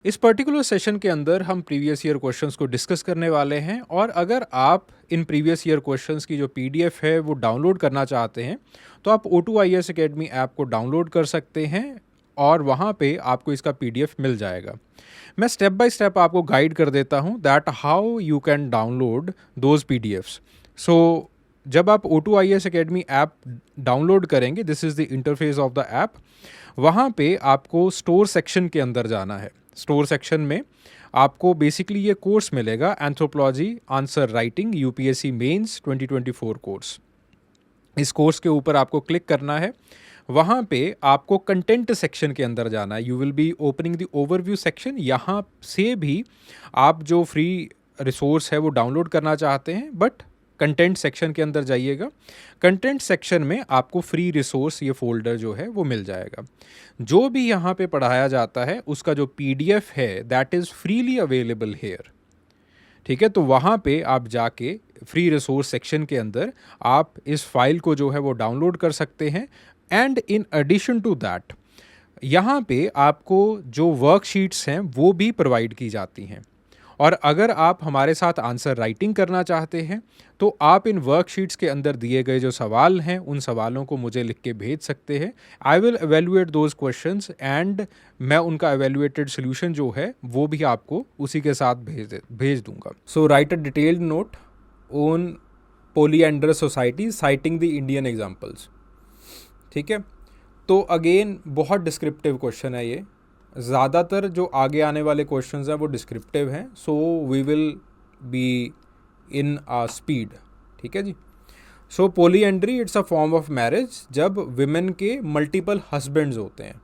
इस particular session के अंदर हम प्रीवियस ईयर क्वेश्चंस को डिस्कस करने वाले हैं और अगर आप इन प्रीवियस ईयर क्वेश्चंस की जो पीडीएफ है वो डाउनलोड करना चाहते हैं तो आप O2IAS Academy ऐप को डाउनलोड कर सकते हैं और वहाँ पे आपको इसका पीडीएफ मिल जाएगा। मैं स्टेप बाय स्टेप आपको गाइड कर देता हूँ that how you can download those PDFs. So जब आप O2IAS Academy ऐप डाउनलोड करेंगे, this is the interface of the app. वहाँ पे आपको स्टोर सेक्शन के अंदर जाना है। स्टोर सेक्शन में आपको बेसिकली ये कोर्स मिलेगा, anthropology answer writing UPSC mains 2024 course. इस कोर्स के ऊपर आपको क्लिक करना है। वहाँ पे आपको कंटेंट सेक्शन के अंदर जाना है। You will be opening the overview section. यहाँ से भी आप जो फ्री रिसोर्स है वो डाउनलोड करना चाहते हैं, बट कंटेंट सेक्शन के अंदर जाइएगा। कंटेंट सेक्शन में आपको फ्री रिसोर्स ये फोल्डर जो है वो मिल जाएगा। जो भी यहाँ पे पढ़ाया जाता है उसका जो पीडीएफ है that is freely available hair. ठीक है, तो वहाँ पे आप जाके फ्री रिसोर्स सेक्शन के अंदर आप इस फाइल को जो है वो डाउनलोड कर सकते हैं। And in addition to that यहाँ पे आपको जो वर्कशीट्स हैं वो भी प्रोवाइड की जाती हैं। और अगर आप हमारे साथ आंसर राइटिंग करना चाहते हैं तो आप इन वर्कशीट्स के अंदर दिए गए जो सवाल हैं उन सवालों को मुझे लिख के भेज सकते हैं। I will evaluate those questions and मैं उनका एवेल्युएटेड सोल्यूशन जो है वो भी आपको उसी के साथ भेज दूंगा। So write a detailed note on polyandrous society citing the Indian examples. ठीक है, तो अगेन बहुत डिस्क्रिप्टिव क्वेश्चन है ये। ज़्यादातर जो आगे आने वाले क्वेश्चंस हैं वो डिस्क्रिप्टिव हैं, so we will be in a speed. ठीक है जी। So polyandry it's a form of marriage जब विमेन के मल्टीपल हस्बैंड्स होते हैं।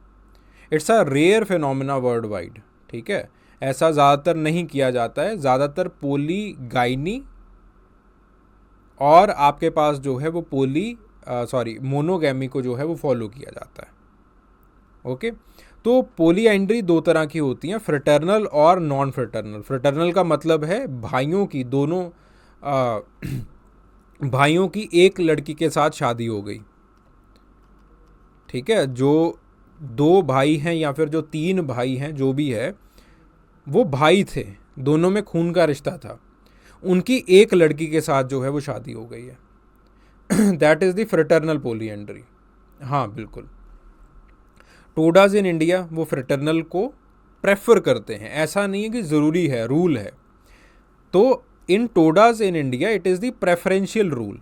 It's a rare phenomena world wide. ठीक है, ऐसा ज़्यादातर नहीं किया जाता है। ज़्यादातर पोलीगाइनी और आपके पास जो है वो मोनोगैमी को जो है वो फॉलो किया जाता है। ओके, तो पोलीएंड्री दो तरह की होती हैं, फ्रेटर्नल और नॉन फ्रेटर्नल। फ्रेटर्नल का मतलब है भाइयों की दोनों भाइयों की एक लड़की के साथ शादी हो गई। ठीक है, जो दो भाई हैं या फिर जो तीन भाई हैं, जो भी है वो भाई थे, दोनों में खून का रिश्ता था, उनकी एक लड़की के साथ जो है वो शादी हो गई है। That is the fraternal polyandry. हाँ बिल्कुल, टोडाज इन इंडिया वो फ्रेटर्नल को प्रेफर करते हैं, ऐसा नहीं है कि ज़रूरी है, रूल है। तो in Todas in India it is the preferential rule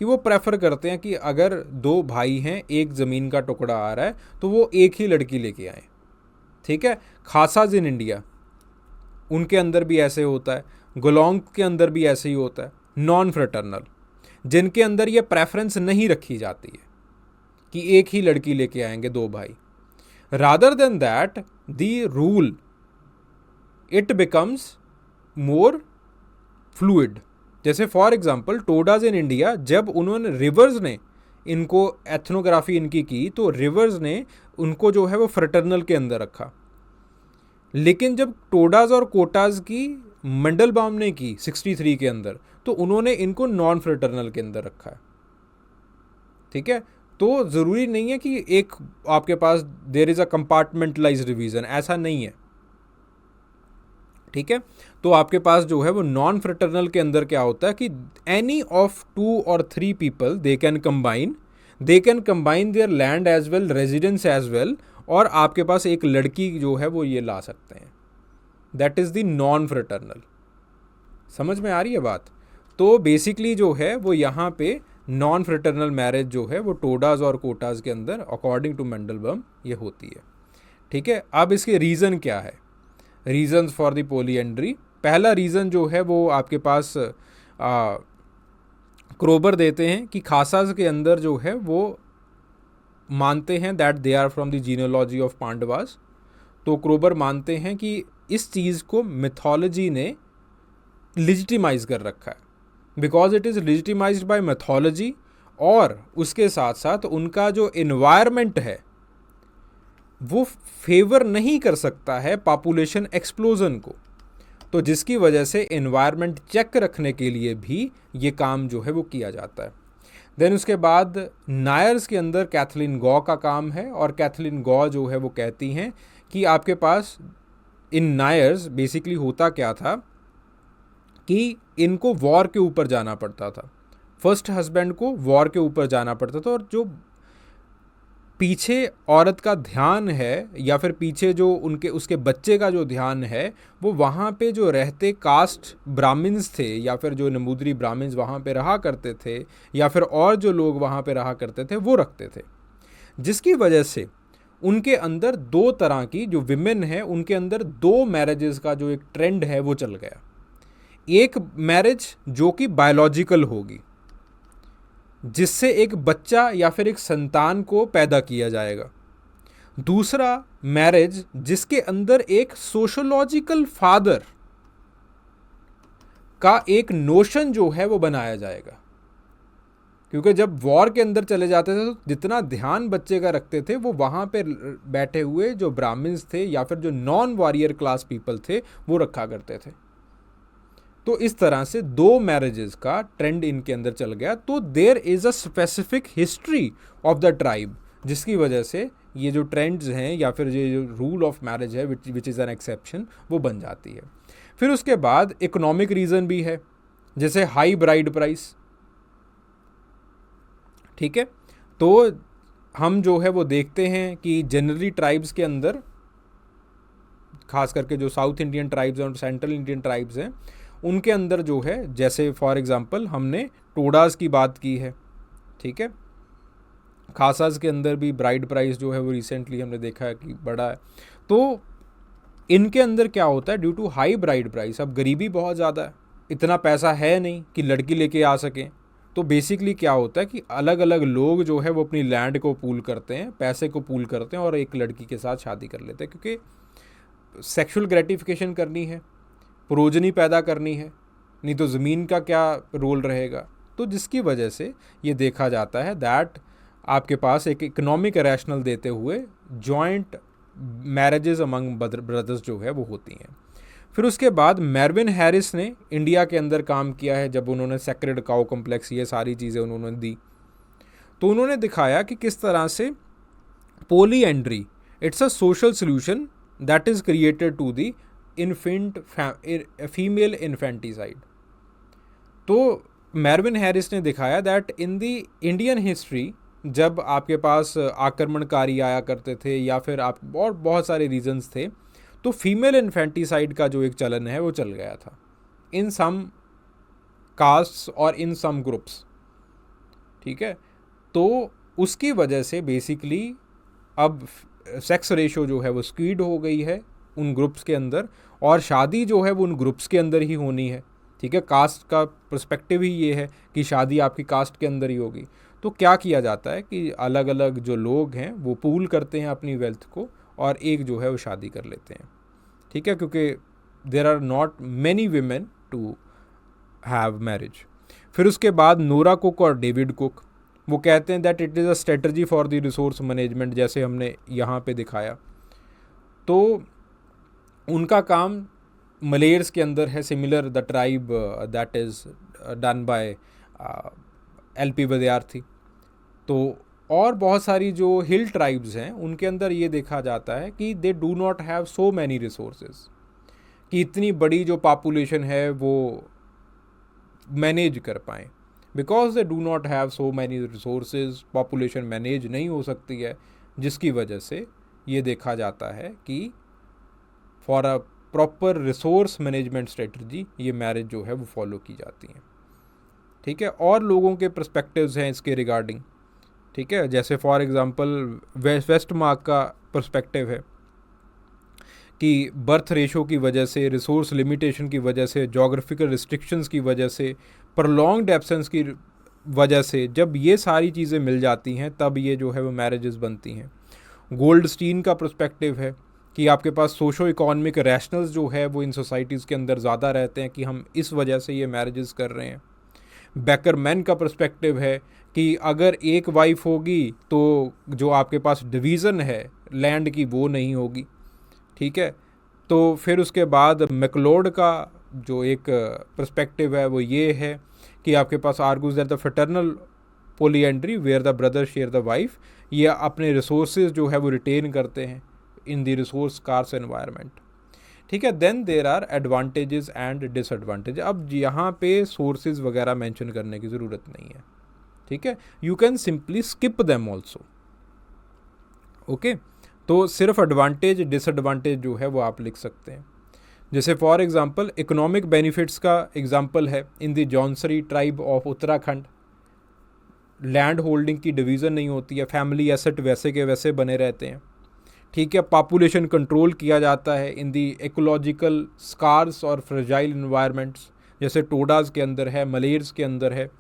कि वो प्रेफर करते हैं कि अगर दो भाई हैं, एक ज़मीन का टुकड़ा आ रहा है तो वो एक ही लड़की लेके आए। ठीक है, खासाज इन इंडिया उनके अंदर भी ऐसे होता है, गुलोंग के अंदर भी ऐसे ही होता है। नॉन फ्रेटर्नल जिनके अंदर ये प्रेफरेंस नहीं रखी जाती है कि एक ही लड़की लेके आएंगे दो भाई, rather than that the rule it becomes more fluid। जैसे for example Todas in India, जब उन्होंने रिवर्स ने इनको एथनोग्राफी इनकी की तो रिवर्स ने उनको जो है वो फ्रेटर्नल के अंदर रखा। लेकिन जब टोडाज और कोटाज की मंडलबाम ने की 63 के अंदर तो उन्होंने इनको नॉन फ्रेटर्नल के अंदर रखा है। ठीक है, तो ज़रूरी नहीं है कि एक आपके पास there is a compartmentalised division, ऐसा नहीं है। ठीक है, तो आपके पास जो है वो नॉन फ्रेटर्नल के अंदर क्या होता है कि एनी ऑफ 2 और 3 people they can combine their land as well, residence as well, और आपके पास एक लड़की जो है वो ये ला सकते हैं। That is the non fraternal. समझ में आ रही है बात? तो बेसिकली जो है वो यहाँ पे नॉन फ्रेटर्नल मैरिज जो है वो टोडाज और कोटाज के अंदर अकॉर्डिंग टू मेंडलबम ये होती है। ठीक है, अब इसके रीज़न क्या है, रीजंस फॉर द पोलीएंड्री। पहला रीज़न जो है वो आपके पास क्रोबर देते हैं कि खासाज के अंदर जो है वो मानते हैं that they are from the genealogy of Pandavas. तो क्रोबर मानते हैं कि इस चीज़ को मिथोलॉजी ने लिजिटिमाइज कर रखा है, because it is legitimized by mythology, और उसके साथ साथ उनका जो इन्वायरमेंट है वो फेवर नहीं कर सकता है पॉपुलेशन एक्सप्लोजन को। तो जिसकी वजह से इन्वायरमेंट चेक रखने के लिए भी ये काम जो है वो किया जाता है। देन उसके बाद नायर्स के अंदर कैथलीन गॉ का काम है, और कैथलीन गॉ जो है वो कहती हैं कि आपके पास इन नायर्स बेसिकली होता क्या था कि इनको वॉर के ऊपर जाना पड़ता था, फर्स्ट हस्बैंड को वॉर के ऊपर जाना पड़ता था, और जो पीछे औरत का ध्यान है या फिर पीछे जो उसके बच्चे का जो ध्यान है वो वहाँ पे जो रहते कास्ट ब्राह्मण्स थे या फिर जो नमूदरी ब्राह्मण्स वहाँ पे रहा करते थे या फिर और जो लोग वहाँ पे रहा करते थे वो रखते थे, जिसकी वजह से उनके अंदर दो तरह की जो विमेन है उनके अंदर दो मैरिजेस का जो एक ट्रेंड है वो चल गया। एक मैरिज जो कि बायोलॉजिकल होगी, जिससे एक बच्चा या फिर एक संतान को पैदा किया जाएगा। दूसरा मैरिज जिसके अंदर एक सोशोलॉजिकल फादर का एक नोशन जो है वो बनाया जाएगा, क्योंकि जब वॉर के अंदर चले जाते थे तो जितना ध्यान बच्चे का रखते थे वो वहाँ पे बैठे हुए जो ब्राह्मण्स थे या फिर जो नॉन वॉरियर क्लास पीपल थे वो रखा करते थे। तो इस तरह से दो मैरिजेस का ट्रेंड इनके अंदर चल गया। तो there is a specific history of the tribe, जिसकी वजह से ये जो ट्रेंड्स हैं या फिर ये जो रूल ऑफ मैरिज है विच इज़ एन एक्सेप्शन वो बन जाती है। फिर उसके बाद इकोनॉमिक रीज़न भी है, जैसे हाई ब्राइड प्राइस। ठीक है, तो हम जो है वो देखते हैं कि जनरली ट्राइब्स के अंदर, खास करके जो साउथ इंडियन ट्राइब्स हैं और सेंट्रल इंडियन ट्राइब्स हैं, उनके अंदर जो है, जैसे फॉर एग्जांपल हमने टोडास की बात की है, ठीक है, खासाज के अंदर भी ब्राइड प्राइस जो है वो रिसेंटली हमने देखा है कि बढ़ा है। तो इनके अंदर क्या होता है, due to high bride price, अब गरीबी बहुत ज़्यादा है, इतना पैसा है नहीं कि लड़की लेके आ सकें, तो बेसिकली क्या होता है कि अलग अलग लोग जो है वो अपनी लैंड को पूल करते हैं, पैसे को पूल करते हैं और एक लड़की के साथ शादी कर लेते हैं, क्योंकि सेक्सुअल ग्रेटिफिकेशन करनी है, प्रोजनी पैदा करनी है, नहीं तो ज़मीन का क्या रोल रहेगा। तो जिसकी वजह से ये देखा जाता है दैट आपके पास एक इकोनॉमिक रैशनल देते हुए जॉइंट मैरिजेस अमंग ब्रदर्स जो है वो होती हैं। फिर उसके बाद मेरविन हैरिस ने इंडिया के अंदर काम किया है, जब उन्होंने सेक्रेड काउ कॉम्प्लेक्स ये सारी चीज़ें उन्होंने दी, तो उन्होंने दिखाया कि किस तरह से polyandry it's a social solution that is created to the female infanticide. तो मेरविन हैरिस ने दिखाया that in the Indian history, जब आपके पास आक्रमणकारी आया करते थे या फिर आप और बहुत सारे रीजंस थे, तो फीमेल इन्फेंटिसाइड का जो एक चलन है वो चल गया था इन सम कास्ट्स और इन सम ग्रुप्स। ठीक है, तो उसकी वजह से बेसिकली अब सेक्स रेशो जो है वो स्क्वीड हो गई है उन ग्रुप्स के अंदर, और शादी जो है वो उन ग्रुप्स के अंदर ही होनी है। ठीक है, कास्ट का पर्सपेक्टिव ही ये है कि शादी आपकी कास्ट के अंदर ही होगी। तो क्या किया जाता है कि अलग अलग जो लोग हैं वो पूल करते हैं अपनी वेल्थ को और एक जो है वो शादी कर लेते हैं। ठीक है, क्योंकि there are not many women to have marriage. फिर उसके बाद नोरा कुक और डेविड कुक वो कहते हैं that it is a strategy for the resource management, जैसे हमने यहाँ पे दिखाया। तो उनका काम मलेयर्स के अंदर है similar the tribe that is done by LP विद्यार्थी। तो और बहुत सारी जो हिल ट्राइब्स हैं उनके अंदर ये देखा जाता है कि they do not have so many resources, कि इतनी बड़ी जो पॉपुलेशन है वो मैनेज कर पाएँ, because they do not have so many resources, population manage नहीं हो सकती है, जिसकी वजह से ये देखा जाता है कि for a proper resource management strategy ये मैरिज जो है वो फॉलो की जाती हैं। ठीक है, और लोगों के पर्सपेक्टिव्स हैं इसके रिगार्डिंग। ठीक है, जैसे फॉर एग्जांपल वेस्ट मार्क का पर्सपेक्टिव है कि बर्थ रेशो की वजह से, रिसोर्स लिमिटेशन की वजह से, जोग्राफिकल रिस्ट्रिक्शंस की वजह से, प्रॉन्ग्ड एब्सेंस की वजह से, जब ये सारी चीज़ें मिल जाती हैं तब ये जो है वो मैरिजेस बनती हैं। गोल्डस्टीन का पर्सपेक्टिव है कि आपके पास सोशो इकोनॉमिक रैशनल्स जो है वो इन सोसाइटीज़ के अंदर ज़्यादा रहते हैं कि हम इस वजह से ये मैरिजेस कर रहे हैं। बैकरमैन का पर्सपेक्टिव है कि अगर एक वाइफ होगी तो जो आपके पास डिवीज़न है लैंड की वो नहीं होगी। ठीक है, तो फिर उसके बाद मैकलोड का जो एक पर्सपेक्टिव है वो ये है कि आपके पास argues that the fraternal polyandry where the brother share the wife, ये अपने रिसोर्सेज जो है वो रिटेन करते हैं in the resource scarce environment. ठीक है। Then there are advantages and disadvantage. अब यहाँ पे सोर्सेज वगैरह मेंशन करने की ज़रूरत नहीं है, ठीक है। You can simply skip them also, okay. तो सिर्फ एडवांटेज डिसएडवांटेज जो है वो आप लिख सकते हैं। जैसे फॉर एग्जांपल इकोनॉमिक बेनिफिट्स का एग्जांपल है, in the Jaunsari tribe of Uttarakhand land holding की डिवीज़न नहीं होती है, फैमिली एसेट वैसे के वैसे बने रहते हैं, ठीक है। पॉपुलेशन कंट्रोल किया जाता है इन दी इकोलॉजिकल स्कार्स और फ्रेजाइल इन्वायरमेंट्स, जैसे टोडाज के अंदर है, मलेर्स के अंदर है,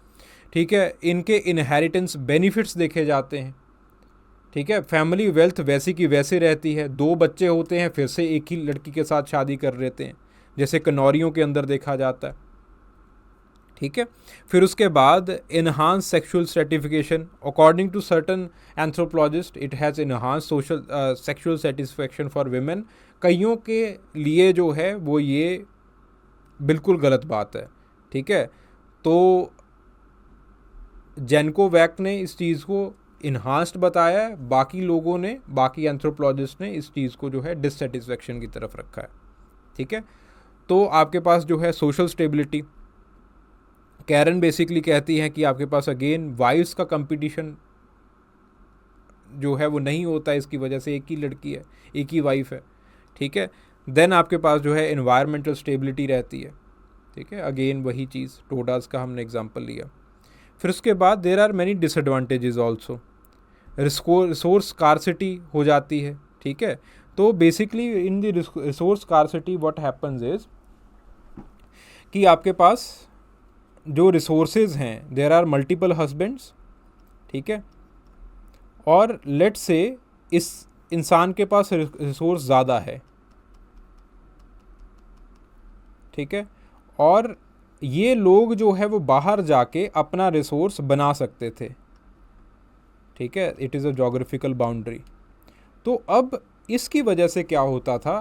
ठीक है। इनके इनहेरिटेंस बेनिफिट्स देखे जाते हैं, ठीक है। फैमिली वेल्थ वैसी की वैसे रहती है, 2 बच्चे होते हैं फिर से एक ही लड़की के साथ शादी कर लेते हैं, जैसे कनौरियों के अंदर देखा जाता है, ठीक है। फिर उसके बाद enhance sexual certification, according to certain anthropologist it has enhance social sexual satisfaction for women. कईयों के लिए जो है वो ये बिल्कुल गलत बात है, ठीक है। तो जेनकोवैक ने इस चीज़ को इन्हांस्ड बताया है, बाकी लोगों ने, बाकी एंथ्रोपोलॉजिस्ट ने इस चीज़ को जो है डिससेटिस्फेक्शन की तरफ रखा है, ठीक है। तो आपके पास जो है सोशल स्टेबिलिटी, कैरन बेसिकली कहती हैं कि आपके पास अगेन वाइफ्स का कंपटीशन जो है वो नहीं होता है, इसकी वजह से एक ही लड़की है, एक ही वाइफ है, ठीक है। देन आपके पास जो है एनवायरमेंटल स्टेबिलिटी रहती है, ठीक है। अगेन वही चीज़, टोडास का हमने एग्जांपल लिया। फिर उसके बाद there are many disadvantages also, resource scarcity हो जाती है, ठीक है। तो basically in the resource scarcity what happens is कि आपके पास जो रिसोर्सेज हैं देर आर मल्टीपल हस्बैंड्स, ठीक है। और लेट से इस इंसान के पास रिसोर्स ज़्यादा है, ठीक है। और ये लोग जो है वो बाहर जाके अपना रिसोर्स बना सकते थे, ठीक है। It is a geographical boundary. तो अब इसकी वजह से क्या होता था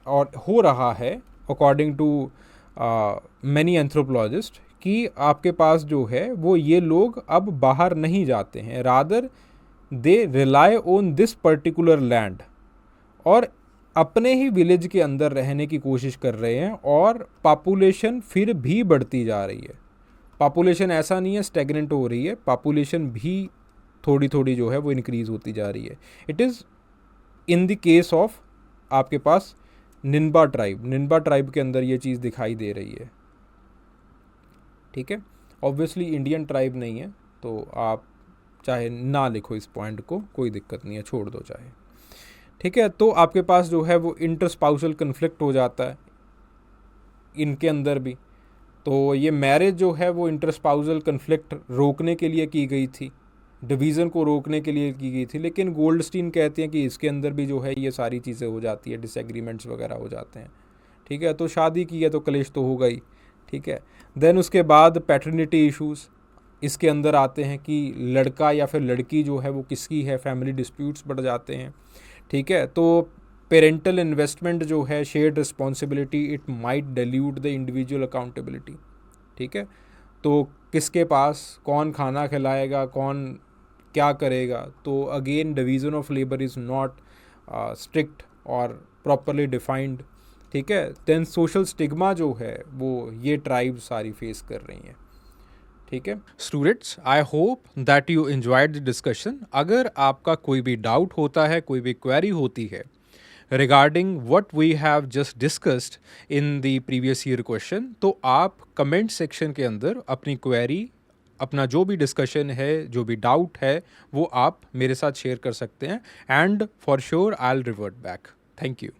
और हो रहा है अकॉर्डिंग टू मैनी एंथ्रोपोलॉजिस्ट कि आपके पास जो है वो ये लोग अब बाहर नहीं जाते हैं, rather they rely on this particular land और अपने ही विलेज के अंदर रहने की कोशिश कर रहे हैं। और पॉपुलेशन फिर भी बढ़ती जा रही है, पॉपुलेशन ऐसा नहीं है स्टैग्नेंट हो रही है, पॉपुलेशन भी थोड़ी थोड़ी जो है वो इंक्रीज़ होती जा रही है। It is in the case of आपके पास निन्बा ट्राइब के अंदर ये चीज़ दिखाई दे रही है, ठीक है। ऑब्वियसली इंडियन ट्राइब नहीं है, तो आप चाहे ना लिखो इस पॉइंट को, कोई दिक्कत नहीं है, छोड़ दो चाहे, ठीक है। तो आपके पास जो है वो इंटरस्पाउसल कन्फ्लिक्ट हो जाता है इनके अंदर भी। तो ये मैरिज जो है वो इंटरस्पाउसल कन्फ्लिक्ट रोकने के लिए की गई थी, डिवीज़न को रोकने के लिए की गई थी, लेकिन गोल्डस्टीन कहते हैं कि इसके अंदर भी जो है ये सारी चीज़ें हो जाती है, डिसएग्रीमेंट्स वगैरह हो जाते हैं, ठीक है। तो शादी की है तो कलेश तो होगा ही, ठीक है। देन उसके बाद पैटर्निटी इश्यूज़ इसके अंदर आते हैं कि लड़का या फिर लड़की जो है वो किसकी है, फैमिली डिस्प्यूट्स बढ़ जाते हैं, ठीक है। तो पेरेंटल इन्वेस्टमेंट जो है, shared responsibility, it might dilute the individual accountability, ठीक है। तो किसके पास कौन खाना खिलाएगा, कौन क्या करेगा, तो again division of labour is not strict और प्रॉपरली डिफाइंड, ठीक है। देन सोशल स्टिग्मा जो है वो ये ट्राइब सारी फेस कर रही हैं, ठीक है। Students, I hope that you enjoyed the discussion. अगर आपका कोई भी डाउट होता है, कोई भी क्वेरी होती है regarding what we have just discussed in the previous year question, तो आप कमेंट सेक्शन के अंदर अपनी क्वेरी, अपना जो भी डिस्कशन है, जो भी डाउट है, वो आप मेरे साथ शेयर कर सकते हैं, and for sure I will revert back. Thank you.